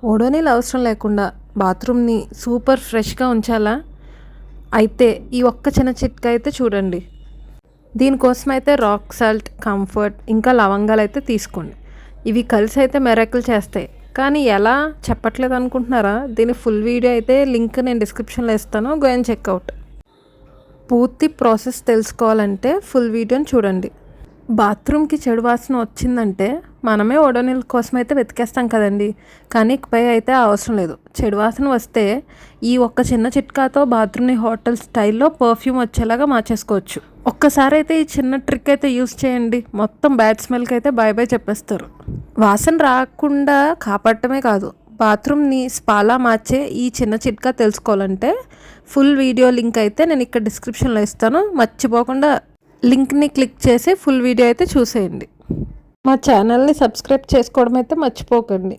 ఓడోనిల్ అవసరం లేకుండా బాత్రూమ్ని సూపర్ ఫ్రెష్గా ఉంచాలా? అయితే ఈ ఒక్క చిన్న చిట్కా అయితే చూడండి. దీనికోసం అయితే రాక్ సాల్ట్, కంఫర్ట్ ఇంకా లవంగాలు అయితే తీసుకోండి. ఇవి కలిసి అయితే మెరకల్ చేస్తాయి. కానీ ఎలా చెప్పట్లేదు అనుకుంటున్నారా? దీని ఫుల్ వీడియో అయితే లింక్ నేను డిస్క్రిప్షన్లో ఇస్తాను. Go and checkout. పూర్తి ప్రాసెస్ తెలుసుకోవాలంటే ఫుల్ వీడియోని చూడండి. బాత్రూమ్కి చెడు వాసన వచ్చిందంటే మనమే ఓడోనిల్ కోసం అయితే వెతికేస్తాం కదండి. కానీ ఇకపై అయితే అవసరం లేదు. చెడు వాసన వస్తే ఈ ఒక్క చిన్న చిట్కాతో బాత్రూమ్ని హోటల్ స్టైల్లో పర్ఫ్యూమ్ వచ్చేలాగా మార్చేసుకోవచ్చు. ఒక్కసారి అయితే ఈ చిన్న ట్రిక్ అయితే యూస్ చేయండి. మొత్తం బ్యాడ్ స్మెల్కి అయితే బాయ్ బాయ్ చెప్పేస్తారు. వాసన రాకుండా కాపాడటమే కాదు, బాత్రూమ్ని స్పాలా మార్చే ఈ చిన్న చిట్కా తెలుసుకోవాలంటే ఫుల్ వీడియో లింక్ అయితే నేను ఇక్కడ డిస్క్రిప్షన్లో ఇస్తాను. మర్చిపోకుండా లింక్ని క్లిక్ చేసి ఫుల్ వీడియో అయితే చూసేయండి. మా ఛానల్ని సబ్స్క్రైబ్ చేసుకోవడం అయితే మర్చిపోకండి.